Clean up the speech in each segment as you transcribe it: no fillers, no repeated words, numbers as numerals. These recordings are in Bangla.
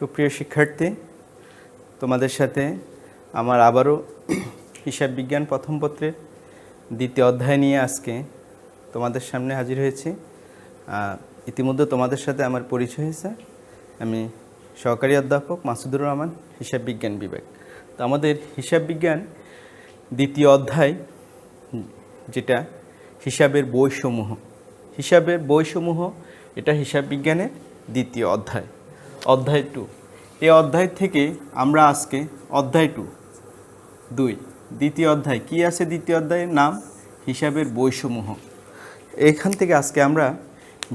সুপ্রিয় শিক্ষার্থী, তোমাদের সাথে আমার আবারও হিসাব বিজ্ঞান প্রথম পত্রের দ্বিতীয় অধ্যায় নিয়ে আজকে তোমাদের সামনে হাজির হয়েছি। ইতিমধ্যে তোমাদের সাথে আমার পরিচয় হয়েছে। আমি সহকারী অধ্যাপক মাসুদুর রহমান, হিসাব বিজ্ঞান বিভাগ। তো আমাদের হিসাব বিজ্ঞান দ্বিতীয় অধ্যায়, যেটা হিসাবের বইসমূহ, এটা হিসাব বিজ্ঞানের দ্বিতীয় অধ্যায়, অধ্যায় 2। এই অধ্যায় থেকে আমরা আজকে অধ্যায় 2 দ্বিতীয় অধ্যায় কি আছে, দ্বিতীয় অধ্যায়ের নাম হিসাবের বইসমূহ। এখান থেকে আজকে আমরা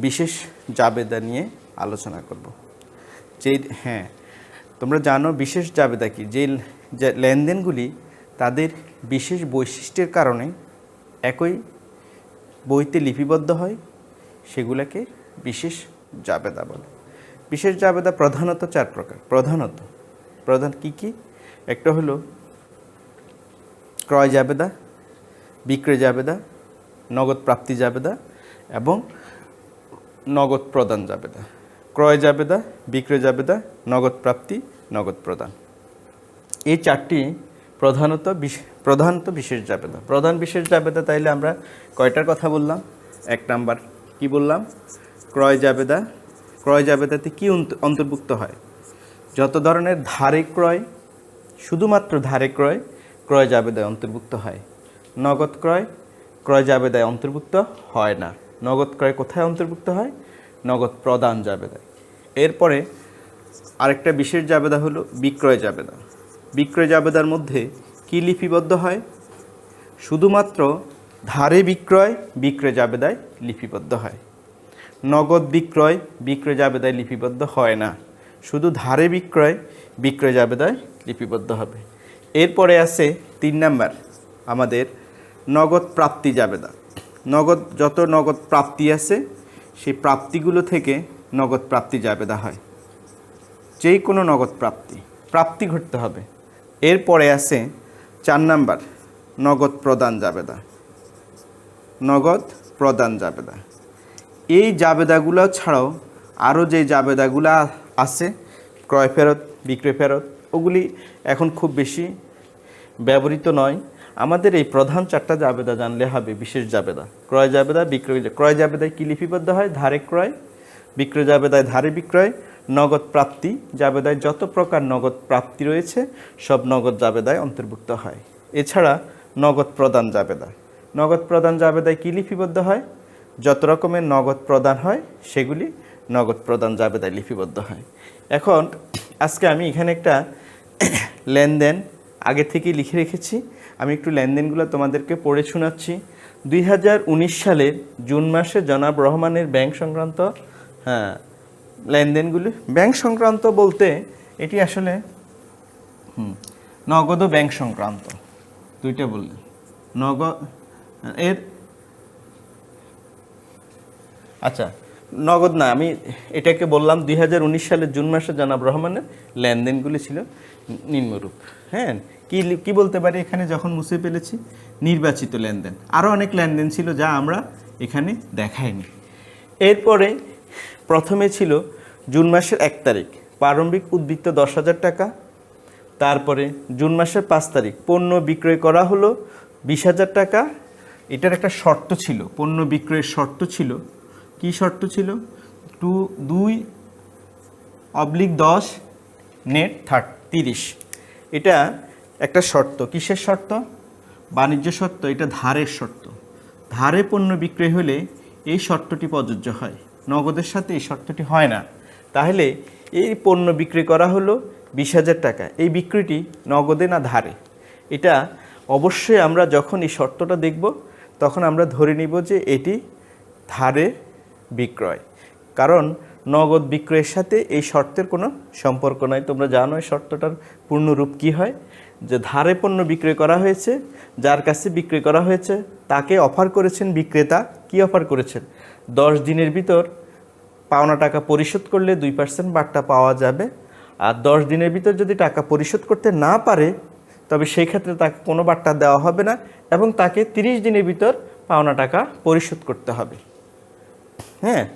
বিশেষ জাবেদা নিয়ে আলোচনা করব। তোমরা জানো বিশেষ জাবেদা কি, যে লেনদেনগুলি তাদের বিশেষ বৈশিষ্ট্যের কারণে একই বইতে লিপিবদ্ধ হয়, সেগুলোকে বিশেষ জাবেদা বলে। বিশেষ জাবেদা প্রধানত 4 প্রকার। প্রধান কি? একটা হলো ক্রয় জাবেদা, বিক্রয় জাবেদা, নগদ প্রাপ্তি জাবেদা এবং নগদ প্রদান জাবেদা। ক্রয় জাবেদা, বিক্রয় জাবেদা, নগদ প্রাপ্তি, নগদ প্রদান, এই 4টি প্রধানত বিশেষ জাবেদা। প্রধান বিশেষ জাবেদা তাইলে আমরা কয়টার কথা বললাম? 1 নাম্বার কি বললাম? ক্রয় জাবেদা। ক্রয় জাবেদাতে কি অন্তর্ভুক্ত হয়? যত ধরনের ধারে ক্রয়, শুধুমাত্র ধারে ক্রয়, ক্রয় জাবেদায় অন্তর্ভুক্ত হয়। নগদ ক্রয়, ক্রয় জাবেদায় অন্তর্ভুক্ত হয় না। নগদ ক্রয় কোথায় অন্তর্ভুক্ত হয়? নগদ প্রদান জাবেদায়। এরপরে আরেকটা বিশেষ জাবেদা হলো বিক্রয় জাবেদা। বিক্রয় জাবেদার মধ্যে কি লিপিবদ্ধ হয়? শুধুমাত্র ধারে বিক্রয়, বিক্রয় জাবেদায় লিপিবদ্ধ হয়। নগদ বিক্রয়, বিক্রয় জাবেদায় লিপিবদ্ধ হয় না। শুধু ধারে বিক্রয়, বিক্রয় জাবেদায় লিপিবদ্ধ হবে। এরপরে আছে 3 নাম্বার আমাদের নগদ প্রাপ্তি জাবেদা। যত নগদ প্রাপ্তি আছে, সেই প্রাপ্তিগুলো থেকে নগদ প্রাপ্তি জাবেদা হয়। যেই কোনো নগদ প্রাপ্তি ঘটতে হবে। এরপরে আছে 4 নাম্বার নগদ প্রদান জাবেদা। নগদ প্রদান জাবেদা, এই জাবেদাগুলো ছাড়াও আরও যে জাবেদাগুলো আছে, ক্রয় ফেরত, বিক্রয় ফেরত, ওগুলি এখন খুব বেশি ব্যবহৃত নয়। আমাদের এই প্রধান 4টা জাবেদা জানলে হবে বিশেষ জাবেদা। ক্রয় জাবেদা, ক্রয় জাবেদায় কি লিপিবদ্ধ হয়? ধারে ক্রয়, বিক্রয় জাবেদায় ধারে বিক্রয়, নগদ প্রাপ্তি জাবেদায় যত প্রকার নগদ প্রাপ্তি রয়েছে সব নগদ জাবেদায় অন্তর্ভুক্ত হয়। এছাড়া নগদ প্রদান জাবেদা। নগদ প্রদান জাবেদায় কি লিপিবদ্ধ হয়? যত রকমের নগদ প্রদান হয় সেগুলি নগদ প্রদান জাবেদায় লিপিবদ্ধ হয়। এখন আজকে আমি এখানে একটা লেনদেন আগে থেকেই লিখে রেখেছি। আমি একটু লেনদেনগুলো তোমাদেরকে পড়ে শোনাচ্ছি। 2019 সালের জুন মাসে জনাব রহমানের ব্যাংক সংক্রান্ত লেনদেনগুলি, ব্যাংক সংক্রান্ত বলতে এটি আসলে নগদ ও ব্যাংক সংক্রান্ত দুইটা বললে। নগদ না, আমি এটাকে বললাম 2019 সালের জুন মাসে জনাব রহমানের লেনদেনগুলি ছিল নিম্নরূপ। কি বলতে পারি এখানে? যখন মুছে ফেলেছি, নির্বাচিত লেনদেন। আরও অনেক লেনদেন ছিল যা আমরা এখানে দেখাইনি। এরপরে প্রথমে ছিল জুন মাসের 1 তারিখ প্রারম্ভিক উদ্বৃত্ত 10,000 টাকা। তারপরে জুন মাসের 5 তারিখ পণ্য বিক্রয় করা হলো 20,000 টাকা। এটার একটা শর্ত ছিল, পণ্য বিক্রয়ের শর্ত ছিল। কি শর্ত ছিল? 2/10 নেট 30। এটা একটা শর্ত। কিসের শর্ত? বাণিজ্য শর্ত। এটা ধারের শর্ত। ধারে পণ্য বিক্রয় হলে এই শর্তটি প্রযোজ্য হয়, নগদের সাথে এই শর্তটি হয় না। তাহলে এই পণ্য বিক্রি করা হলো 20,000 টাকা, এই বিক্রিটি নগদে না ধারে? এটা অবশ্যই আমরা যখন এই শর্তটা দেখব তখন আমরা ধরে নিব যে এটি ধারে বিক্রয়, কারণ নগদ বিক্রয়ের সাথে এই শর্তের কোনো সম্পর্ক নাই। তোমরা জানো এই শর্তটার পূর্ণরূপ কি হয়? যে ধারে পণ্য বিক্রয় করা হয়েছে, যার কাছে বিক্রয় করা হয়েছে তাকে অফার করেছেন বিক্রেতা। কি অফার করেছেন? 10 দিনের ভিতর পাওনা টাকা পরিশোধ করলে 2% বাট্টা পাওয়া যাবে। আর 10 দিনের ভিতর যদি টাকা পরিশোধ করতে না পারে তবে সেই ক্ষেত্রে তাকে কোনো বাট্টা দেওয়া হবে না এবং তাকে 30 দিনের ভিতর পাওনা টাকা পরিশোধ করতে হবে।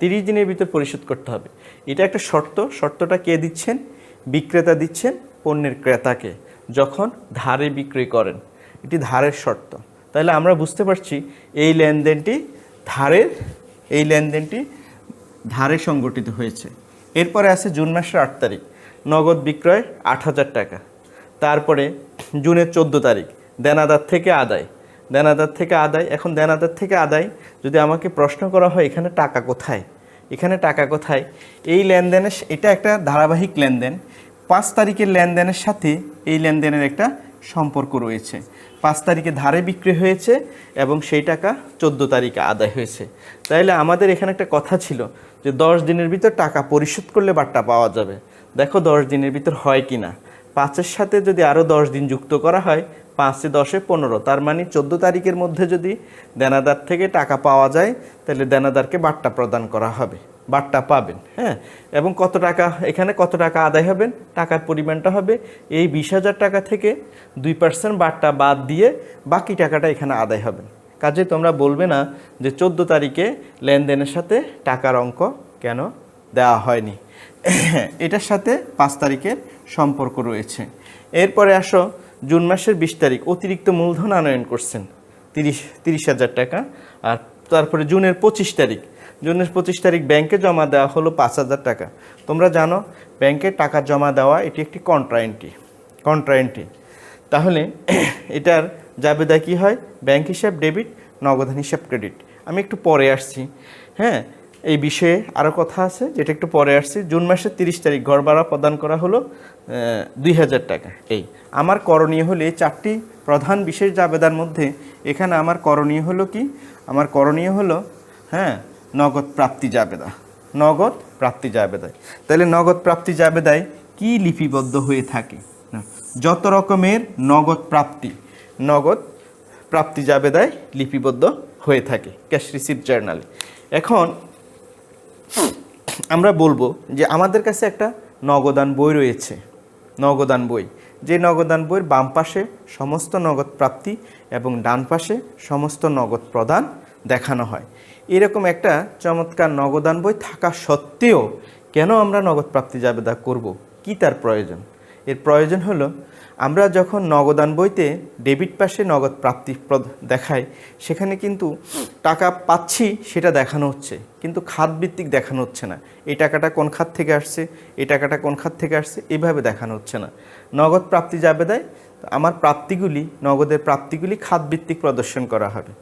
30 দিনের ভিতর পরিশোধ করতে হবে। এটা একটা শর্ত। শর্তটা কে দিচ্ছেন? বিক্রেতা দিচ্ছেন পণ্যের ক্রেতাকে যখন ধারে বিক্রি করেন, এটি ধারের শর্ত। তাহলে আমরা বুঝতে পারছি এই লেনদেনটি ধারে সংগঠিত হয়েছে। এরপরে আছে জুন মাসের 8 তারিখ, নগদ বিক্রয় 8,000 টাকা। তারপরে জুনের 14 তারিখ দেনাদার থেকে আদায়। এখন দেনাদার থেকে আদায় যদি আমাকে প্রশ্ন করা হয় এখানে টাকা কোথায়, এই লেনদেনের, এটা একটা ধারাবাহিক লেনদেন। 5 তারিখের লেনদেনের সাথে এই লেনদেনের একটা সম্পর্ক রয়েছে। 5 তারিখে ধারে বিক্রি হয়েছে এবং সেই টাকা 14 তারিখে আদায় হয়েছে। তাইলে আমাদের এখানে একটা কথা ছিল যে 10 দিনের ভিতর টাকা পরিশোধ করলে বাট্টা পাওয়া যাবে। দেখো 10 দিনের ভিতর হয় কি না। 5-এর সাথে যদি আরও 10 দিন যুক্ত করা হয়, 5-এ 10-এ 15, তার মানে 14 তারিখের মধ্যে যদি দেনাদার থেকে টাকা পাওয়া যায় তাহলে দেনাদারকে বাট্টা প্রদান করা হবে, বাট্টা পাবেন। হ্যাঁ, এবং কত টাকা আদায় হবেন, টাকার পরিমাণটা হবে এই 20,000 টাকা থেকে 2% বাট্টা বাদ দিয়ে বাকি টাকাটা এখানে আদায় হবেন। কাজে তোমরা বলবে না যে 14 তারিখে লেনদেনের সাথে টাকার অঙ্ক কেন দেওয়া হয়নি। এটার সাথে 5 তারিখের সম্পর্ক রয়েছে। এরপরে আসো জুন মাসের 20 তারিখ অতিরিক্ত মূলধন আনয়ন করছেন 30,000 টাকা। আর তারপরে জুনের 25 তারিখ ব্যাংকে জমা দেওয়া হলো 5,000 টাকা। তোমরা জানো ব্যাংকে টাকা জমা দেওয়া এটি একটি কন্ট্রা এন্ট্রি। তাহলে এটার জাবেদা কি হয়? ব্যাংক হিসাব ডেবিট, নগদান হিসাব ক্রেডিট। আমি একটু পরে আসছি। হ্যাঁ, এই বিষয়ে আরও কথা আছে যেটা একটু পরে আসছি। জুন মাসের 30 তারিখ ঘর ভাড়া প্রদান করা হলো 2,000 টাকা। এই আমার করণীয় হলে এই 4টি প্রধান বিশেষ জাবেদার মধ্যে এখানে আমার করণীয় হলো কি? আমার করণীয় হলো নগদ প্রাপ্তি জাবেদায়। তাহলে নগদ প্রাপ্তি জাবেদায় কি লিপিবদ্ধ হয়ে থাকে? যত রকমের নগদ প্রাপ্তি জাবেদায় লিপিবদ্ধ হয়ে থাকে ক্যাশ রিসিপ্ট জার্নালে। এখন আমরা বলবো যে আমাদের কাছে একটা নগদান বই রয়েছে, যে নগদান বইয়ের বাম পাশে সমস্ত নগদ প্রাপ্তি এবং ডান পাশে সমস্ত নগদ প্রদান দেখানো হয়। এরকম একটা চমৎকার নগদান বই থাকা সত্ত্বেও কেন আমরা নগদ প্রাপ্তি জাবেদা করব? কি তার প্রয়োজন? এর প্রয়োজন হলো আমরা যখন নগদান বইতে ডেবিট পাশে নগদ প্রাপ্তি দেখাই, সেখানে কিন্তু টাকা পাচ্ছি সেটা দেখানো হচ্ছে, কিন্তু খাতভিত্তিক দেখানো হচ্ছে না। এই টাকাটা কোন খাত থেকে আসছে, এই টাকাটা কোন খাত থেকে আসছে, এইভাবে দেখানো হচ্ছে না। নগদ প্রাপ্তি জাবেদায় আমার নগদের প্রাপ্তিগুলি খাতভিত্তিক প্রদর্শন করা হবে।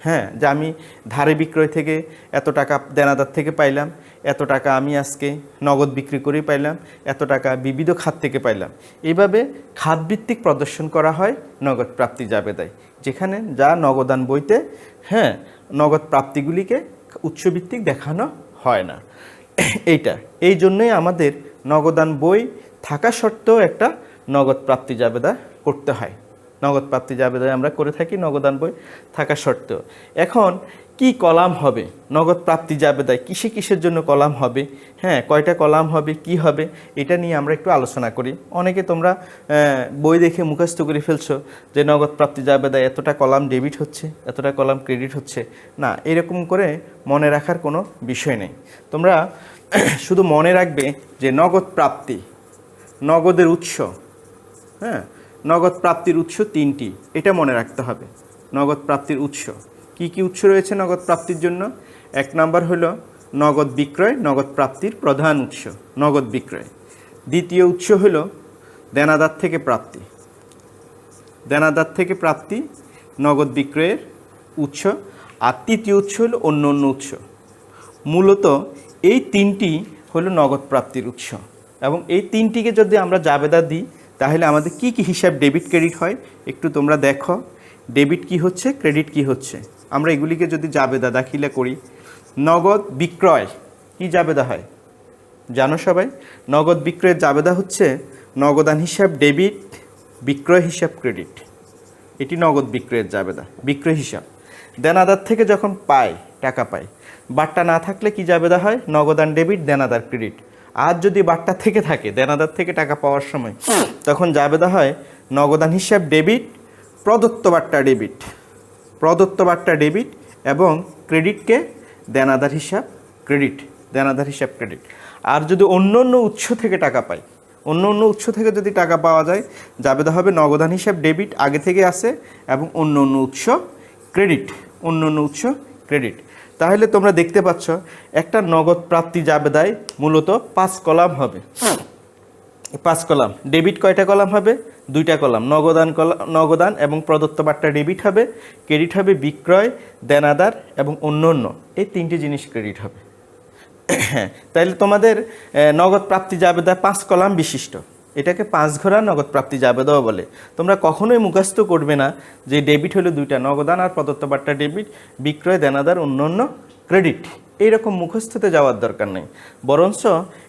হ্যাঁ, যে আমি ধারে বিক্রয় থেকে এত টাকা দেনাদার থেকে পাইলাম, এত টাকা আমি আজকে নগদ বিক্রি করেই পাইলাম, এত টাকা বিবিধ খাত থেকে পাইলাম। এইভাবে খাতভিত্তিক প্রদর্শন করা হয় নগদ প্রাপ্তি জাবেদায়, যেখানে যা নগদান বইতে নগদ প্রাপ্তিগুলিকে উৎসভিত্তিক দেখানো হয় না। এই জন্যই আমাদের নগদান বই থাকা সত্ত্বেও একটা নগদ প্রাপ্তি জাবেদা করতে হয়। নগদ প্রাপ্তি জাবেদা আমরা করে থাকি নগদান বই থাকা সত্ত্বেও। এখন কি কলাম হবে নগদ প্রাপ্তি জাবেদায়, কিসের জন্য কলাম হবে, কয়টা কলাম হবে, কি হবে, এটা নিয়ে আমরা একটু আলোচনা করি। অনেকে তোমরা বই দেখে মুখস্থ করে ফেলছো যে নগদ প্রাপ্তি জাবেদায় এতটা কলাম ডেবিট হচ্ছে, এতটা কলাম ক্রেডিট হচ্ছে। না, এরকম করে মনে রাখার কোনো বিষয় নেই। তোমরা শুধু মনে রাখবে যে নগদ প্রাপ্তি, নগদের উৎস, নগদ প্রাপ্তির উৎস 3টি, এটা মনে রাখতে হবে। নগদ প্রাপ্তির উৎস কি কি উৎস রয়েছে নগদ প্রাপ্তির জন্য? 1 নম্বর হলো নগদ বিক্রয়, নগদ প্রাপ্তির প্রধান উৎস নগদ বিক্রয়। দ্বিতীয় উৎস হলো দেনাদার থেকে প্রাপ্তি নগদ বিক্রয়ের উৎস। আর তৃতীয় উৎস হলো অন্য উৎস। মূলত এই 3টি হলো নগদ প্রাপ্তির উৎস, এবং এই 3টিকে যদি আমরা জাবেদা দিই তাহলে আমাদের কি কি হিসাব ডেবিট ক্রেডিট হয় একটু তোমরা দেখো। ডেবিট কি হচ্ছে, ক্রেডিট কি হচ্ছে, আমরা এগুলিকে যদি জাবেদা দাখিলা করি। নগদ বিক্রয় কি জাবেদা হয় জানো সবাই? নগদ বিক্রয়ের জাবেদা হচ্ছে নগদান হিসাব ডেবিট, বিক্রয় হিসাব ক্রেডিট। এটি নগদ বিক্রয়ের জাবেদা, বিক্রয় হিসাব। দেনাদার থেকে যখন টাকা পাই, বাট্টা না থাকলে কি জাবেদা হয়? নগদান ডেবিট, দেনাদার ক্রেডিট। আর যদি বাট্টা থেকে থাকে, দেনাদার থেকে টাকা পাওয়ার সময়, তখন জাবেদা হয় নগদান হিসাব ডেবিট, প্রদত্ত বাট্টা ডেবিট এবং ক্রেডিটকে দেনাদার হিসাব ক্রেডিট। আর যদি অন্য উৎস থেকে টাকা পাই, অন্য অন্য উৎস থেকে যদি টাকা পাওয়া যায়, জাবেদা হবে নগদান হিসাব ডেবিট আগে থেকে আছে এবং অন্য অন্য উৎস ক্রেডিট, অন্য অন্য উৎস ক্রেডিট। তাহলে তোমরা দেখতে পাচ্ছ একটা নগদ প্রাপ্তি জাবেদায় মূলত 5 কলাম হবে। 5 কলাম। ডেবিট কয়টা কলাম হবে? 2টা কলাম। নগদান এবং প্রদত্ত বার্তা ডেবিট হবে, ক্রেডিট হবে বিক্রয়, দেনাদার এবং অন্য অন্য, এই 3টে জিনিস ক্রেডিট হবে। হ্যাঁ, তাহলে তোমাদের নগদ প্রাপ্তি জাবেদা 5 কলাম বিশিষ্ট, এটাকে 5 ঘোড়া নগদ প্রাপ্তি জাবেদাও বলে। তোমরা কখনোই মুখস্থ করবে না যে ডেবিট হলো 2টা, নগদান আর প্রদত্ত বার্তা ডেবিট, বিক্রয়, দেনাদার, অন্য অন্য ক্রেডিট, এইরকম মুখস্থতে যাওয়ার দরকার নেই। বরঞ্চ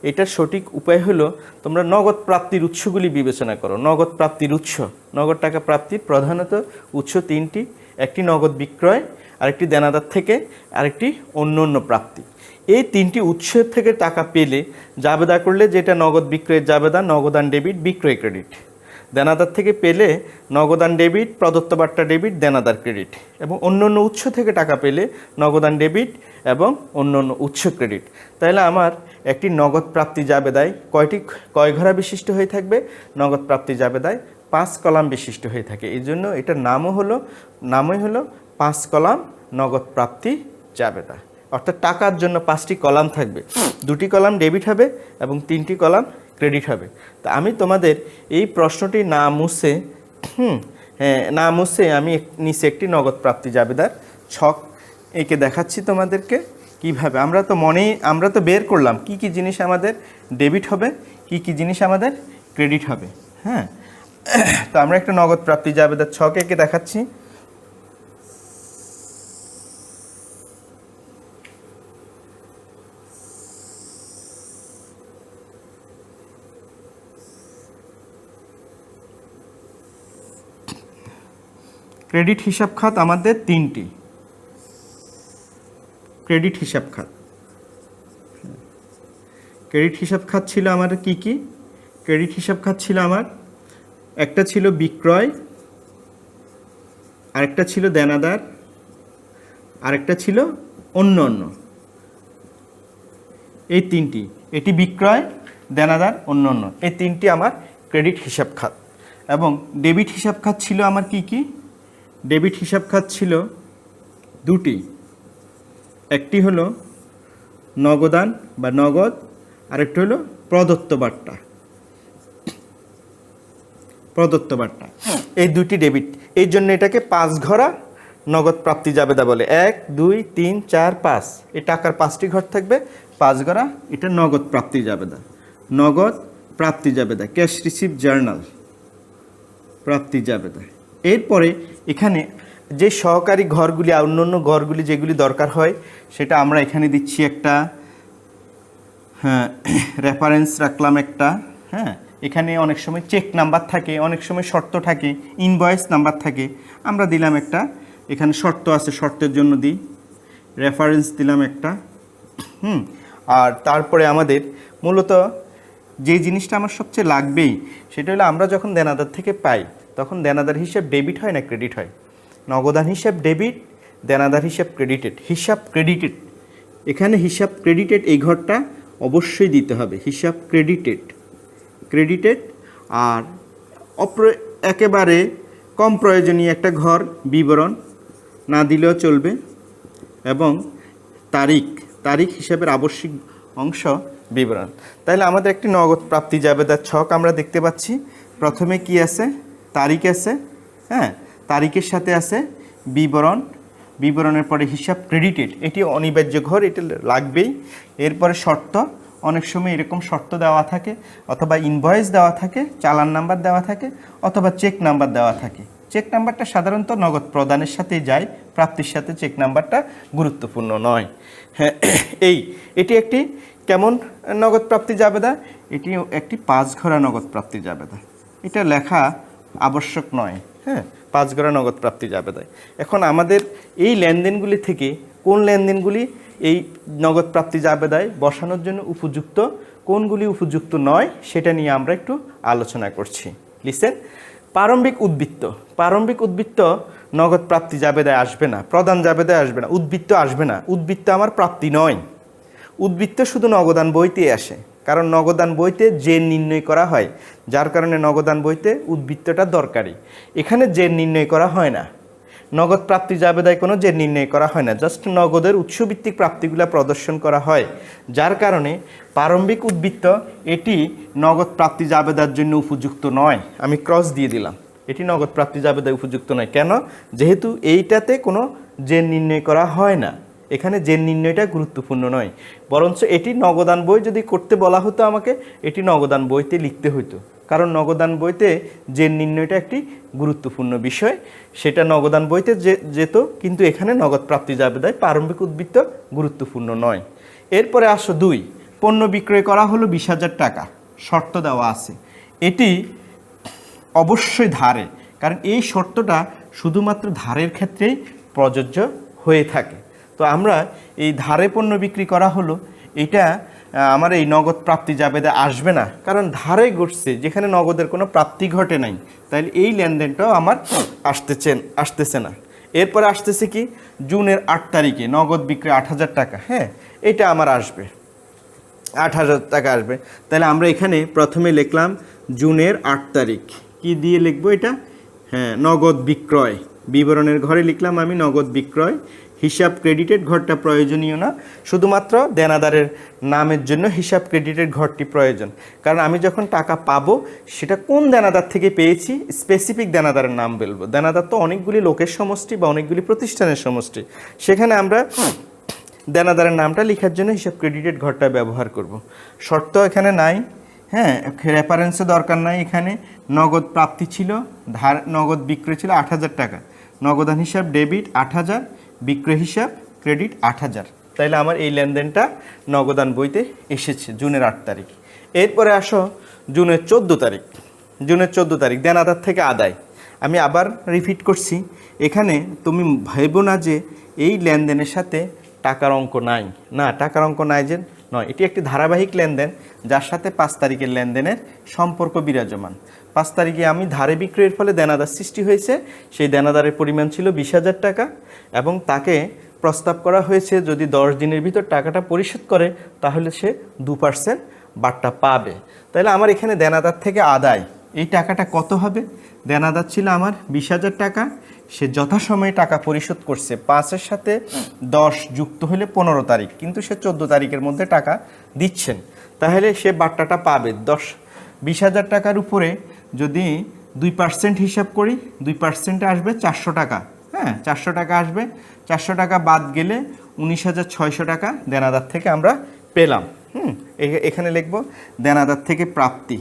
এটার সঠিক উপায় হলো তোমরা নগদ প্রাপ্তির উৎসগুলি বিবেচনা করো। নগদ প্রাপ্তির উৎস, নগদ টাকা প্রাপ্তির প্রধানত উৎস 3টি, একটি নগদ বিক্রয়, আরেকটি দেনাদার থেকে, আরেকটি অন্য অন্য প্রাপ্তি। এই 3টি উৎস থেকে টাকা পেলে জাবেদা করলে যেটা নগদ বিক্রয়ের জাবেদা, নগদান ডেবিট, বিক্রয় ক্রেডিট। দেনাদার থেকে পেলে নগদান ডেবিট, প্রদত্ত বার্তা ডেবিট, দেনাদার ক্রেডিট। এবং অন্য অন্য উৎস থেকে টাকা পেলে নগদান ডেবিট এবং অন্য অন্য উৎস ক্রেডিট। তাহলে আমার একটি নগদ প্রাপ্তি জাবেদায় কয় ঘোড়া বিশিষ্ট হয়ে থাকবে? নগদ প্রাপ্তি জাবেদায় 5 কলাম বিশিষ্ট হয়ে থাকে। এই জন্য এটার নামই হলো 5 কলাম নগদ প্রাপ্তি জাবেদা। অর্থাৎ টাকার জন্য 5টি কলাম থাকবে, 2টি কলাম ডেবিট হবে এবং 3টি কলাম ক্রেডিট হবে। তা আমি তোমাদের এই প্রশ্নটি না মুছে আমি নিচে একটি নগদ প্রাপ্তি জাবেদার ছক এঁকে দেখাচ্ছি তোমাদেরকে কিভাবে। আমরা তো বের করলাম কি কি জিনিস আমাদের ডেবিট হবে, কি কি জিনিস আমাদের ক্রেডিট হবে। হ্যাঁ, তো আমরা একটা নগদ প্রাপ্তি জাবেদার ছক এঁকে দেখাচ্ছি। ক্রেডিট হিসাব খাত আমাদের 3টি। ক্রেডিট হিসাব খাত ছিল আমার কি কি? ক্রেডিট হিসাব খাত ছিল আমার, একটা ছিল বিক্রয়, আরেকটা ছিল দেনাদার, আরেকটা ছিল অন্য অন্য। এই 3টি, এটি বিক্রয়, দেনাদার, অন্য অন্য, এই 3টি আমার ক্রেডিট হিসাব খাত। এবং ডেবিট হিসাব খাত ছিল আমার কি কি? ডেবিট হিসাব খাত ছিল 2টি, একটি হলো নগদান বা নগদ, আরেকটি হলো প্রদত্ত বার্তা। এই 2টি ডেবিট, এই জন্য এটাকে 5 ঘোড়া নগদ প্রাপ্তি জাবেদা বলে। 1 2 3 4 5, এই টাকার 5টি ঘর থাকবে, 5 ঘোড়া, এটা নগদ প্রাপ্তি জাবেদা। নগদ প্রাপ্তি জাবেদা, ক্যাশ রিসিভ জার্নাল প্রাপ্তি জাবেদা। এরপরে এখানে যে সহকারী ঘরগুলি, অন্য অন্য ঘরগুলি যেগুলি দরকার হয় সেটা আমরা এখানে দিচ্ছি একটা, হ্যাঁ, রেফারেন্স রাখলাম একটা। হ্যাঁ, এখানে অনেক সময় চেক নাম্বার থাকে, অনেক সময় শর্ত থাকে, ইনভয়েস নাম্বার থাকে, আমরা দিলাম একটা। এখানে শর্ত আছে, শর্তের জন্য দিই, রেফারেন্স দিলাম একটা। আর তারপরে আমাদের মূলত যে জিনিসটা আমার সবচেয়ে লাগবেই সেটা হলো আমরা যখন দেনাদার থেকে পাই তখন দেনাদার হিসাব ডেবিট হয় না ক্রেডিট হয়? নগদান হিসাব ডেবিট, দেনাদার হিসাব ক্রেডিটেড। হিসাব ক্রেডিটেড, এখানে হিসাব ক্রেডিটেড এই ঘরটা অবশ্যই দিতে হবে, হিসাব ক্রেডিটেড। আর একেবারে কম প্রয়োজনীয় একটা ঘর বিবরণ, না দিলেও চলবে। এবং তারিখ হিসাবের আবশ্যিক অংশ বিবরণ। তাহলে আমাদের একটি নগদ প্রাপ্তি জাবেদার ছক আমরা দেখতে পাচ্ছি। প্রথমে কি আছে? তারিখ আছে। হ্যাঁ, তারিখের সাথে আছে বিবরণের পরে হিসাব ক্রেডিটেড, এটি অনিবার্য ঘর, এটা লাগবেই। এরপরে শর্ত, অনেক সময় এরকম শর্ত দেওয়া থাকে, অথবা ইনভয়েস দেওয়া থাকে, চালান নাম্বার দেওয়া থাকে, অথবা চেক নাম্বার দেওয়া থাকে। চেক নাম্বারটা সাধারণত নগদ প্রদানের সাথেই যায়, প্রাপ্তির সাথে চেক নাম্বারটা গুরুত্বপূর্ণ নয়। হ্যাঁ, এটি একটি কেমন নগদ প্রাপ্তি জাবেদা? এটি একটি 5 ঘোড়া নগদ প্রাপ্তি জাবেদা, এটা লেখা আবশ্যক নয়। হ্যাঁ, 5 ঘোড়া নগদ প্রাপ্তি জাবেদায়। এখন আমাদের এই লেনদেনগুলি থেকে কোন লেনদেনগুলি এই নগদ প্রাপ্তি জাবেদায় বসানোর জন্য উপযুক্ত, কোনগুলি উপযুক্ত নয়, সেটা নিয়ে আমরা একটু আলোচনা করছি। লিসেন, প্রারম্ভিক উদ্বৃত্ত নগদ প্রাপ্তি জাবেদায় আসবে না, প্রদান জাবেদায় আসবে না, উদ্বৃত্ত আসবে না। উদ্বৃত্ত আমার প্রাপ্তি নয়, উদ্বৃত্ত শুধু নগদান বইতে আসে। কারণ নগদান বইতে জের নির্ণয় করা হয়, যার কারণে নগদান বইতে উদ্বৃত্তটা দরকারি। এখানে জের নির্ণয় করা হয় না, নগদ প্রাপ্তি জাবেদায় কোনো জের নির্ণয় করা হয় না, জাস্ট নগদের উৎসভিত্তিক প্রাপ্তিগুলো প্রদর্শন করা হয়, যার কারণে প্রারম্ভিক উদ্বৃত্ত এটি নগদ প্রাপ্তি জাবেদার জন্য উপযুক্ত নয়। আমি ক্রস দিয়ে দিলাম, এটি নগদ প্রাপ্তি জাবেদায় উপযুক্ত নয়। কেন? যেহেতু এইটাতে কোনো জের নির্ণয় করা হয় না, এখানে জের নির্ণয়টা গুরুত্বপূর্ণ নয়, বরঞ্চ এটি নগদান বই যদি করতে বলা হতো আমাকে, এটি নগদান বইতে লিখতে হতো, কারণ নগদান বইতে জের নির্ণয়টা একটি গুরুত্বপূর্ণ বিষয়, সেটা নগদান বইতে যেত, কিন্তু এখানে নগদ প্রাপ্তি জাবেদায় প্রারম্ভিক উদ্বৃত্ত গুরুত্বপূর্ণ নয়। এরপরে আসো 2, পণ্য বিক্রয় করা হলো 20,000 টাকা, শর্ত দেওয়া আছে, এটি অবশ্যই ধারে, কারণ এই শর্তটা শুধুমাত্র ধারের ক্ষেত্রেই প্রযোজ্য হয়ে থাকে। তো আমরা এই ধারে পণ্য বিক্রি করা হলো, এটা আমার এই নগদ প্রাপ্তি জাবেদা আসবে না, কারণ ধারে ঘটছে, যেখানে নগদের কোনো প্রাপ্তি ঘটে নাই, তাহলে এই লেনদেনটাও আমার আসতেছে না। এরপরে আসতেছে কি, জুনের 8 তারিখে নগদ বিক্রি 8,000 টাকা, হ্যাঁ, এটা আমার আসবে 8,000 টাকা আসবে। তাহলে আমরা এখানে প্রথমে লিখলাম জুনের 8 তারিখ, কি দিয়ে লিখবো এটা, হ্যাঁ, নগদ বিক্রয়, বিবরণের ঘরে লিখলাম আমি নগদ বিক্রয়, হিসাব ক্রেডিটেড ঘরটা প্রয়োজনীয় না, শুধুমাত্র দেনাদারের নামের জন্য হিসাব ক্রেডিটেড ঘরটি প্রয়োজন, কারণ আমি যখন টাকা পাবো সেটা কোন দেনাদার থেকে পেয়েছি স্পেসিফিক দেনাদারের নাম বলবো। দেনাদার তো অনেকগুলি লোকের সমষ্টি বা অনেকগুলি প্রতিষ্ঠানের সমষ্টি, সেখানে আমরা দেনাদারের নামটা লেখার জন্য হিসাব ক্রেডিটেড ঘরটা ব্যবহার করব। শর্ত এখানে নাই, হ্যাঁ, রেফারেন্সও দরকার নাই, এখানে নগদ প্রাপ্তি ছিল, নগদ বিক্রয় ছিল 8,000 টাকা, নগদান হিসাব ডেবিট 8,000, বিক্রয় হিসাব ক্রেডিট 8,000, তাইলে আমার এই লেনদেনটা নগদান বইতে এসেছে জুনের 8 তারিখ। এরপরে আসো জুনের 14 তারিখ, জুনের 14 তারিখ দেনাদার থেকে আদায়। আমি আবার রিপিট করছি, এখানে তুমি ভাইবো না যে এই লেনদেনের সাথে টাকার অঙ্ক নাই, না, টাকার অঙ্ক নাই যে নয়, এটি একটি ধারাবাহিক লেনদেন যার সাথে 5 তারিখের লেনদেনের সম্পর্ক বিরাজমান। 5 তারিখে আমি ধারে বিক্রয়ের ফলে দেনাদার সৃষ্টি হয়েছে, সেই দেনাদারের পরিমাণ ছিল 20,000 টাকা, এবং তাকে প্রস্তাব করা হয়েছে যদি 10 দিনের ভিতর টাকাটা পরিশোধ করে তাহলে সে 2% বাট্টা পাবে। তাহলে আমার এখানে দেনাদার থেকে আদায় এই টাকাটা কত হবে, দেনাদার ছিল আমার 20,000 টাকা, সে যথাসময়ে টাকা পরিশোধ করছে, 5-এর সাথে 10 যুক্ত হলে 15 তারিখ, কিন্তু সে 14 তারিখের মধ্যে টাকা দিচ্ছেন, তাহলে সে বাট্টাটা পাবে 20,000 টাকার উপরে যদি 2% হিসাব করি, 2% আসবে 400 টাকা, হ্যাঁ, 400 টাকা আসবে, 400 টাকা বাদ গেলে 19,600 টাকা দেনাদার থেকে আমরা পেলাম। এখানে লিখব দেনাদার থেকে প্রাপ্তি,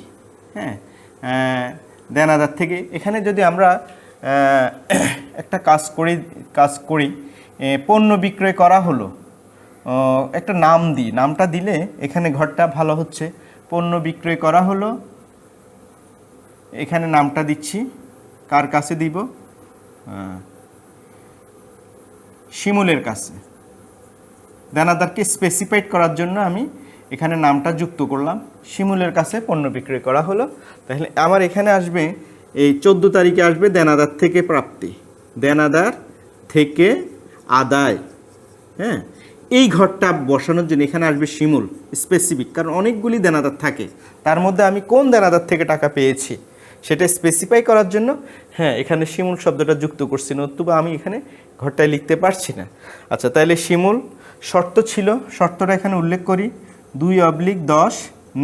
হ্যাঁ, দেনাদার থেকে, এখানে যদি আমরা একটা কাজ করি পণ্য বিক্রয় করা হলো, একটা নাম দিই, নামটা দিলে এখানে ঘরটা ভালো হচ্ছে, পণ্য বিক্রয় করা হলো, এখানে নামটা দিচ্ছি, কার কাছে দিব, শিমুলের কাছে, দেনাদারকে স্পেসিফাইড করার জন্য আমি এখানে নামটা যুক্ত করলাম, শিমুলের কাছে পণ্য বিক্রয় করা হলো। তাহলে আমার এখানে আসবে এই 14 তারিখে আসবে দেনাদার থেকে প্রাপ্তি, দেনাদার থেকে আদায়, হ্যাঁ, এই ঘরটা বসানোর জন্য এখানে আসবে শিমুল স্পেসিফিক, কারণ অনেকগুলি দেনাদার থাকে, তার মধ্যে আমি কোন দেনাদার থেকে টাকা পেয়েছি সেটা স্পেসিফাই করার জন্য, হ্যাঁ, এখানে শিমুল শব্দটা যুক্ত করছি, নতুবা আমি এখানে ঘরটায় লিখতে পারছি না। আচ্ছা, তাহলে শিমুল শর্ত ছিল, শর্তটা এখানে উল্লেখ করি, 2/10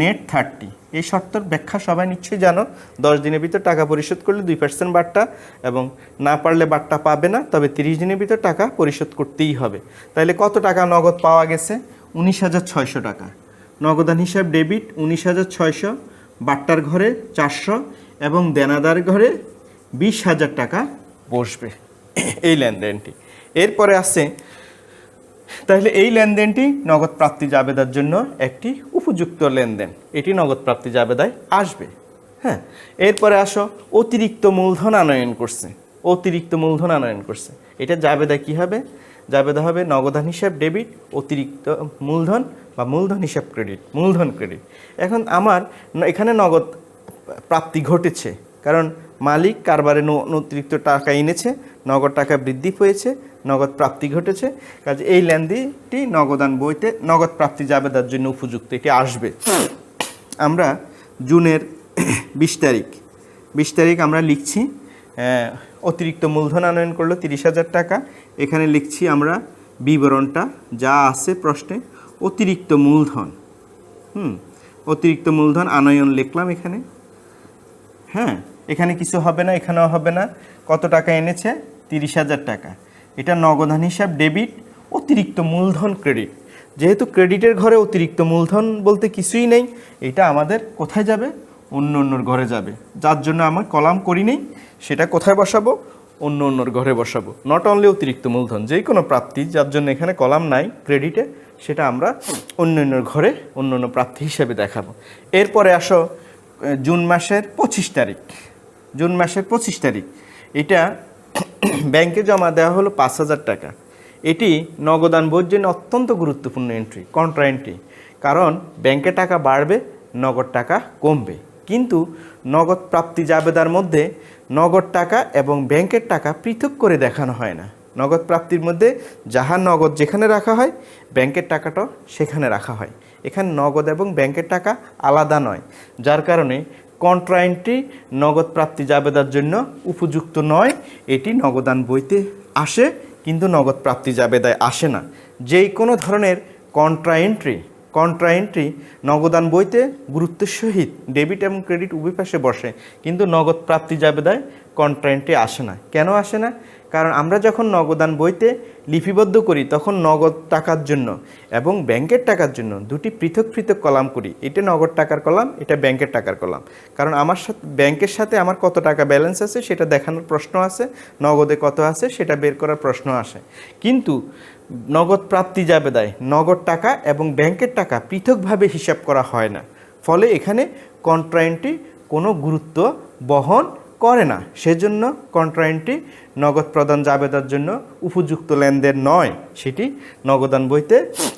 নেট 30, এই শর্তর ব্যাখ্যা সবাই নিশ্চয়ই জানো, 10 দিনের ভিতর টাকা পরিশোধ করলে 2% বাট্টা, এবং না পারলে বাট্টা পাবে না, তবে 30 দিনের ভিতর টাকা পরিশোধ করতেই হবে। তাহলে কত টাকা নগদ পাওয়া গেছে, 19,600 টাকা, নগদান হিসাব ডেবিট 19,600, বাট্টার ঘরে 400 এবং দেনাদার ঘরে 20,000 টাকা বসবে এই লেনদেনটি। এরপরে আছে, তাহলে এই লেনদেনটি নগদ প্রাপ্তি জাবেদার জন্য একটি উপযুক্ত লেনদেন, এটি নগদ প্রাপ্তি জাবেদায় আসবে। হ্যাঁ, এরপরে আসো অতিরিক্ত মূলধন আনয়ন করছে, অতিরিক্ত মূলধন আনয়ন করছে, এটা জাবেদায় কী হবে, জাবেদা হবে নগদান হিসাব ডেবিট, অতিরিক্ত মূলধন বা মূলধন হিসাব ক্রেডিট, মূলধন ক্রেডিট। এখন আমার এখানে নগদ প্রাপ্তি ঘটেছে, কারণ মালিক কারবারে অতিরিক্ত টাকা এনেছে, নগদ টাকা বৃদ্ধি হয়েছে, নগদ প্রাপ্তি ঘটেছে, কাজে এই লেনদেনটি নগদান বইতে নগদ প্রাপ্তি জাবেদার জন্য উপযুক্ত, এটি আসবে। আমরা জুনের 20 তারিখ আমরা লিখছি অতিরিক্ত মূলধন আনয়ন করলো 30,000 টাকা। এখানে লিখছি আমরা বিবরণটা যা আছে প্রশ্নে, অতিরিক্ত মূলধন অতিরিক্ত মূলধন আনয়ন লিখলাম এখানে। হ্যাঁ, এখানে কিছু হবে না, এখানেও হবে না। কত টাকা এনেছে? 30,000 টাকা। এটা নগদান হিসাব ডেবিট, অতিরিক্ত মূলধন ক্রেডিট। যেহেতু ক্রেডিটের ঘরে অতিরিক্ত মূলধন বলতে কিছুই নেই, এটা আমাদের কোথায় যাবে? অন্যর ঘরে যাবে। যার জন্য আমার কলাম করি নেই, সেটা কোথায় বসাবো? অন্যর ঘরে বসাবো। নট অনলি অতিরিক্ত মূলধন, যে কোনো প্রাপ্তি যার জন্য এখানে কলাম নাই ক্রেডিটে, সেটা আমরা অন্যর ঘরে অন্য প্রাপ্তি হিসেবে দেখাবো। এরপরে আসো জুন মাসের 25 তারিখ। জুন মাসের 25 তারিখ এটা ব্যাংকে জমা দেওয়া হলো 5,000 টাকা। এটি নগদান বইয়ের জন্য অত্যন্ত গুরুত্বপূর্ণ এন্ট্রি, কন্ট্রা এন্ট্রি। কারণ ব্যাংকে টাকা বাড়বে, নগদ টাকা কমবে। কিন্তু নগদ প্রাপ্তি জাবেদার মধ্যে নগদ টাকা এবং ব্যাংকের টাকা পৃথক করে দেখানো হয় না। নগদ প্রাপ্তির মধ্যে যাহা নগদ যেখানে রাখা হয়, ব্যাংকের টাকাটাও সেখানে রাখা হয়। এখানে নগদ এবং ব্যাংকের টাকা আলাদা নয়, যার কারণে কন্ট্রা এন্ট্রি নগদ প্রাপ্তি জাবেদার জন্য উপযুক্ত নয়। এটি নগদান বইতে আসে কিন্তু নগদ প্রাপ্তি জাবেদায় আসে না। যেই কোনো ধরনের কন্ট্রা এন্ট্রি নগদান বইতে গুরুত্বের সহিত ডেবিট এবং ক্রেডিট উভয় পাশে বসে, কিন্তু নগদ প্রাপ্তি জাবেদায় কন্ট্রা এন্ট্রি আসে না। কেন আসে না? কারণ আমরা যখন নগদান বইতে লিপিবদ্ধ করি তখন নগদ টাকার জন্য এবং ব্যাংকের টাকার জন্য দুটি পৃথক পৃথক কলাম করি। এটা নগদ টাকার কলাম, এটা ব্যাংকের টাকার কলাম। কারণ আমার সাথে ব্যাংকের সাথে আমার কত টাকা ব্যালেন্স আছে সেটা দেখানোর প্রশ্ন আছে, নগদে কত আছে সেটা বের করার প্রশ্ন আসে। কিন্তু নগদ প্রাপ্তি জাবেদায় নগদ টাকা এবং ব্যাংকের টাকা পৃথকভাবে হিসাব করা হয় না, ফলে এখানে কন্ট্রা এন্ট্রি কোনো গুরুত্ব বহন করে না। সেজন্য কন্ট্রা এন্ট্রি নগদ প্রদান জাবেদার জন্য উপযুক্ত লেনদেন নয়। সেটি নগদান বইতে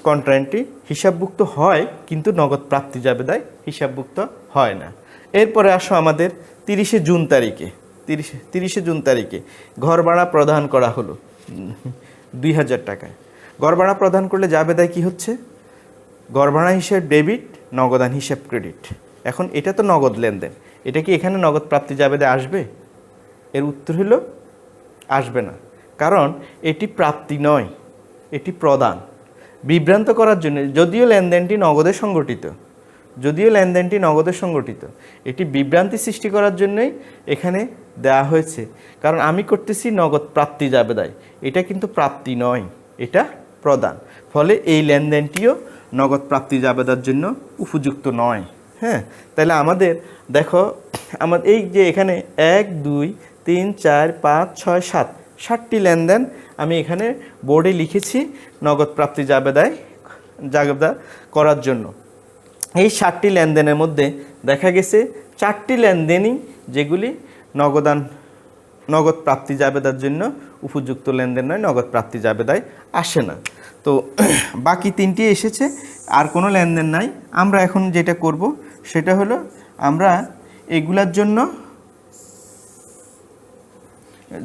কন্ট্রা এন্ট্রি হিসাবভুক্ত হয় কিন্তু নগদ প্রাপ্তি জাবেদায় হিসাবভুক্ত হয় না। এরপরে আসো আমাদের 30শে জুন তারিখে ঘর ভাড়া প্রদান করা হলো 2,000 টাকায়। ঘর ভাড়া প্রদান করলে জাবেদায় কি হচ্ছে? ঘর ভাড়া হিসাব ডেবিট, নগদান হিসাব ক্রেডিট। এখন এটা তো নগদ লেনদেন, এটা কি এখানে নগদ প্রাপ্তি জাবেদায় আসবে? এর উত্তর হলো আসবে না, কারণ এটি প্রাপ্তি নয়, এটি প্রদান। বিভ্রান্ত করার জন্য, যদিও লেনদেনটি নগদে সংগঠিত, এটি বিভ্রান্তি সৃষ্টি করার জন্যই এখানে দেওয়া হয়েছে। কারণ আমি করতেছি নগদ প্রাপ্তি জাবেদায়, এটা কিন্তু প্রাপ্তি নয়, এটা প্রদান। ফলে এই লেনদেনটিও নগদ প্রাপ্তি জাবেদার জন্য উপযুক্ত নয়। হ্যাঁ, তাহলে আমাদের দেখো, আমাদের এই যে এখানে 1 2 3 4 5 6 7 7টি লেনদেন আমি এখানে বোর্ডে লিখেছি নগদ প্রাপ্তি জাবেদা করার জন্য। এই 7টি লেনদেনের মধ্যে দেখা গেছে 4টি লেনদেনই যেগুলি নগদ প্রাপ্তি জাবেদার জন্য উপযুক্ত লেনদেন নয়, নগদ প্রাপ্তি জাবেদায় আসে না। তো বাকি 3টি এসেছে, আর কোনো লেনদেন নাই। আমরা এখন যেটা করব সেটা হলো আমরা এগুলার জন্য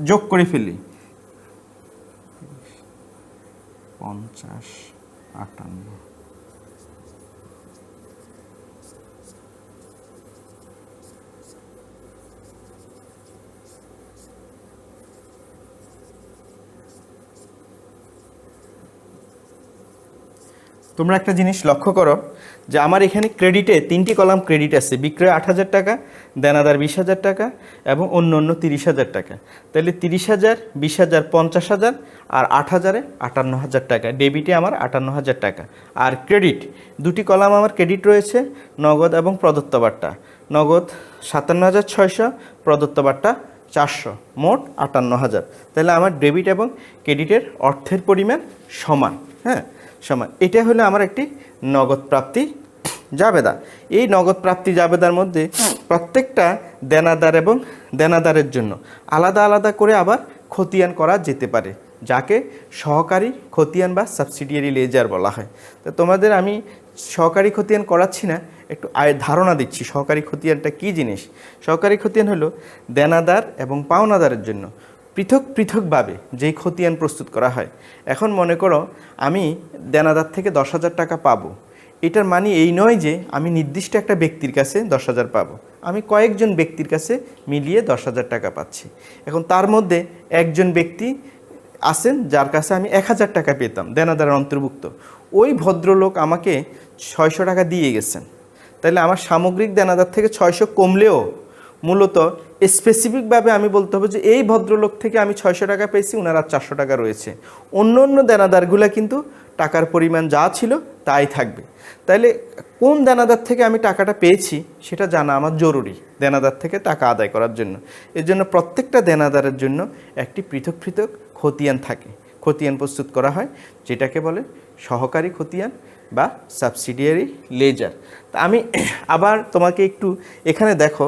যোগ করে ফেলি। 50 58 তোমরা একটা জিনিস লক্ষ্য করো যে আমার এখানে ক্রেডিটে 3টি কলাম ক্রেডিট আছে। বিক্রয় 8,000 টাকা, দেনাদার 20,000 টাকা এবং অন্য 30,000 টাকা। তাহলে 30,000, 20,000, 50,000 আর 8,000-এ 58,000 টাকা। ডেবিটে আমার 58,000 টাকা। আর ক্রেডিট 2টি কলাম আমার ক্রেডিট রয়েছে, নগদ এবং প্রদত্ত বার্তা। নগদ 57,600, প্রদত্ত বার্তা 400, মোট 58,000। তাহলে আমার ডেবিট এবং ক্রেডিটের অর্থের পরিমাণ সমান। হ্যাঁ, সমান। এটা হলো আমার একটি নগদ প্রাপ্তি জাবেদা। এই নগদ প্রাপ্তি জাবেদার মধ্যে প্রত্যেকটা দেনাদার এবং দেনাদারের জন্য আলাদা আলাদা করে আবার খতিয়ান করা যেতে পারে, যাকে সহকারী খতিয়ান বা সাবসিডিয়ারি লেজার বলা হয়। তো তোমাদের আমি সহকারী খতিয়ান করাচ্ছি না, একটু ধারণা দিচ্ছি সহকারী খতিয়ানটা কী জিনিস। সহকারী খতিয়ান হলো দেনাদার এবং পাওনাদারের জন্য পৃথক পৃথকভাবে যেই খতিয়ান প্রস্তুত করা হয়। এখন মনে করো আমি দেনাদার থেকে 10,000 টাকা পাবো, এটার মানে এই নয় যে আমি নির্দিষ্ট একটা ব্যক্তির কাছে 10,000 পাবো, আমি কয়েকজন ব্যক্তির কাছে মিলিয়ে 10,000 টাকা পাচ্ছি। এখন তার মধ্যে একজন ব্যক্তি আছেন যার কাছে আমি 1,000 টাকা পেতাম, দেনাদারের অন্তর্ভুক্ত। ওই ভদ্রলোক আমাকে 600 টাকা দিয়ে গেছেন, তাহলে আমার সামগ্রিক দেনাদার থেকে 600 কমলেও মূলত স্পেসিফিকভাবে আমি বলতে হবে যে এই ভদ্রলোক থেকে আমি 600 টাকা পেয়েছি, ওনার আর 400 টাকা রয়েছে। অন্য অন্য দেনাদারগুলো কিন্তু টাকার পরিমাণ যা ছিল তাই থাকবে। তাইলে কোন দেনাদার থেকে আমি টাকাটা পেয়েছি সেটা জানা আমার জরুরি, দেনাদার থেকে টাকা আদায় করার জন্য। এর জন্য প্রত্যেকটা দেনাদারের জন্য একটি পৃথক পৃথক খতিয়ান থাকে, খতিয়ান প্রস্তুত করা হয়, যেটাকে বলে সহকারী খতিয়ান বা সাবসিডিয়ারি লেজার। তা আমি আবার তোমাকে একটু এখানে দেখো,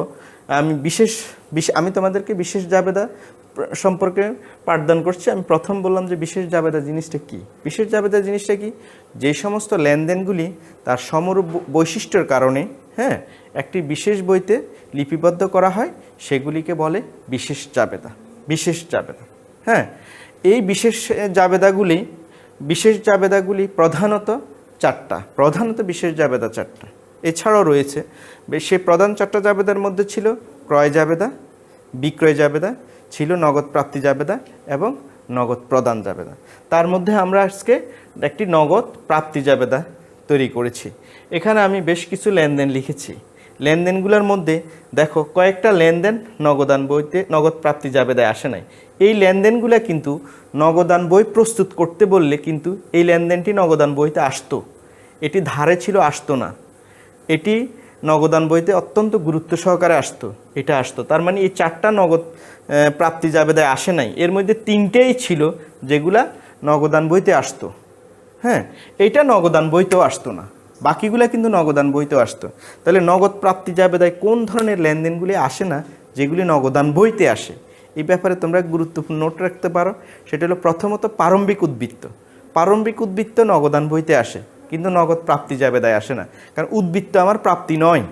আমি তোমাদেরকে বিশেষ জাবেদা সম্পর্কে পাঠদান করছি। আমি প্রথম বললাম যে বিশেষ জাবেদা জিনিসটা কি। বিশেষ জাবেদা জিনিসটা কি, যে সমস্ত লেনদেনগুলি তার সমরূপ বৈশিষ্ট্যের কারণে একটি বিশেষ বইতে লিপিবদ্ধ করা হয় সেগুলিকে বলে বিশেষ জাবেদা। বিশেষ জাবেদা, এই বিশেষ জাবেদাগুলি প্রধানত চারটা, প্রধানত বিশেষ জাবেদা চারটা। এছাড়াও রয়েছে সেই প্রধান চারটা জাবেদার মধ্যে ছিল ক্রয় জাবেদা, বিক্রয় জাবেদা, ছিল নগদ প্রাপ্তি জাবেদা এবং নগদ প্রদান জাবেদা। তার মধ্যে আমরা আজকে একটি নগদ প্রাপ্তি জাবেদা তৈরি করেছি। এখানে আমি বেশ কিছু লেনদেন লিখেছি। লেনদেনগুলোর মধ্যে দেখো কয়েকটা লেনদেন নগদান বইতে নগদ প্রাপ্তি জাবেদায় আসে নাই। এই লেনদেনগুলো কিন্তু নগদান বই প্রস্তুত করতে বললে কিন্তু এই লেনদেনটি নগদান বইতে আসতো, এটি ধারে ছিল, আসতো না। এটি নগদান বইতে অত্যন্ত গুরুত্ব সহকারে আসতো, এটা আসতো। তার মানে এই চারটা নগদ প্রাপ্তি জাবেদায় আসে নাই, এর মধ্যে তিনটেই ছিল যেগুলা নগদান বইতে আসতো। এইটা নগদান বইতেও আসতো না, বাকিগুলা কিন্তু নগদান বইতেও আসতো। তাহলে নগদ প্রাপ্তি জাবেদায় কোন ধরনের লেনদেনগুলি আসে না যেগুলি নগদান বইতে আসে, এই ব্যাপারে তোমরা গুরুত্বপূর্ণ নোট রাখতে পারো। সেটা হলো প্রথমত প্রারম্ভিক উদ্বৃত্ত। প্রারম্ভিক উদ্বৃত্ত নগদান বইতে আসে কিন্তু নগদ প্রাপ্তি জাবেদায় আসে না, কারণ উদ্বৃত্ত আমার প্রাপ্তি নয়,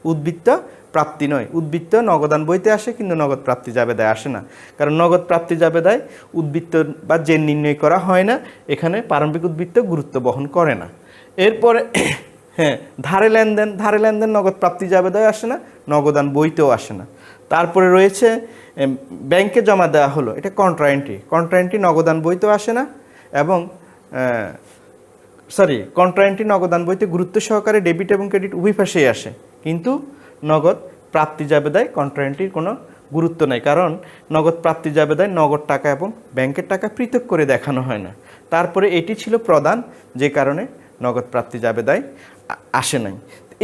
উদ্বৃত্ত প্রাপ্তি নয়। উদ্বৃত্ত নগদান বইতে আসে কিন্তু নগদ প্রাপ্তি জাবেদায় আসে না, কারণ নগদ প্রাপ্তি জাবেদায় উদ্বৃত্ত বা জেন নির্ণয় করা হয় না, এখানে প্রারম্ভিক উদ্বৃত্ত গুরুত্ব বহন করে না। এরপরে ধারে লেনদেন নগদ প্রাপ্তি জাবেদায় আসে না, নগদান বইতেও আসে না। তারপরে রয়েছে ব্যাংকে জমা দেওয়া হলো, এটা কন্ট্রা এন্ট্রি নগদান বইতেও আসে না, এবং কন্ট্রা এন্ট্রি নগদান বইতে গুরুত্ব সহকারে ডেবিট এবং ক্রেডিট উভয় পাশেই আসে, কিন্তু নগদ প্রাপ্তি জাবেদায় কন্ট্রা এন্ট্রির কোনো গুরুত্ব নেই, কারণ নগদ প্রাপ্তি জাবেদায় নগদ টাকা এবং ব্যাংকের টাকা পৃথক করে দেখানো হয় না। তারপরে এটি ছিল প্রদান, যে কারণে নগদ প্রাপ্তি জাবেদায় আসে নাই।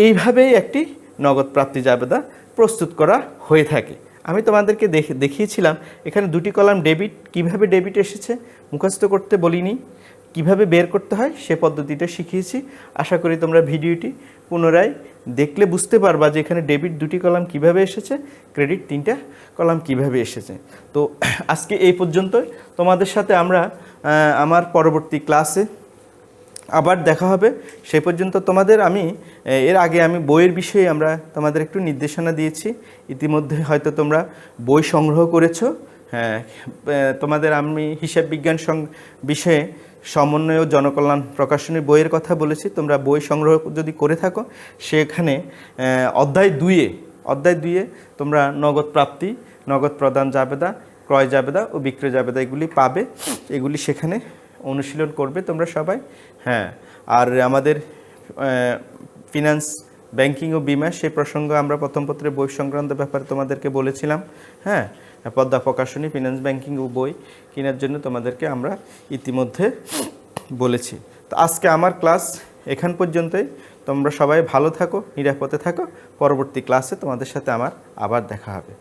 এইভাবেই একটি নগদ প্রাপ্তি জাবেদা প্রস্তুত করা হয়ে থাকে। আমি তোমাদেরকে দেখিয়েছিলাম এখানে দুটি কলাম ডেবিট, কিভাবে ডেবিট এসেছে মুখস্থ করতে বলিনি, কিভাবে বের করতে হয় সে পদ্ধতিটা শিখিয়েছি। আশা করি তোমরা ভিডিওটি পুনরায় দেখলে বুঝতে পারবা যে এখানে ডেবিট দুটি কলাম কিভাবে এসেছে, ক্রেডিট তিনটা কলাম কিভাবে এসেছে। তো আজকে এই পর্যন্তই, তোমাদের সাথে আমরা আমার পরবর্তী ক্লাসে আবার দেখা হবে। সেই পর্যন্ত তোমাদের এর আগে আমি বইয়ের বিষয়ে আমরা তোমাদের একটু নির্দেশনা দিয়েছি, ইতিমধ্যে হয়তো তোমরা বই সংগ্রহ করেছো। তোমাদের আমি হিসাব বিজ্ঞান বিষয়ে সমন্বয় ও জনকল্যাণ প্রকাশনীর বইয়ের কথা বলেছি, তোমরা বই সংগ্রহ যদি করে থাকো সেখানে অধ্যায় 2-এ তোমরা নগদ প্রাপ্তি, নগদ প্রদান জাবেদা, ক্রয় জাবেদা ও বিক্রয় জাবেদা এগুলি পাবে, এগুলি সেখানে অনুশীলন করবে তোমরা সবাই। আর আমাদের ফিনান্স, ব্যাংকিং ও বিমা সেই প্রসঙ্গ আমরা প্রথম পত্রে বই সংক্রান্ত ব্যাপারে তোমাদেরকে বলেছিলাম। পদ্মা প্রকাশনী ফিনান্স ব্যাংকিং ও বই কেনার জন্য তোমাদেরকে আমরা ইতিমধ্যে বলেছি। তো আজকে আমার ক্লাস এখান পর্যন্তই। তোমরা সবাই ভালো থাকো, নিরাপদে থাকো। পরবর্তী ক্লাসে তোমাদের সাথে আমার আবার দেখা হবে।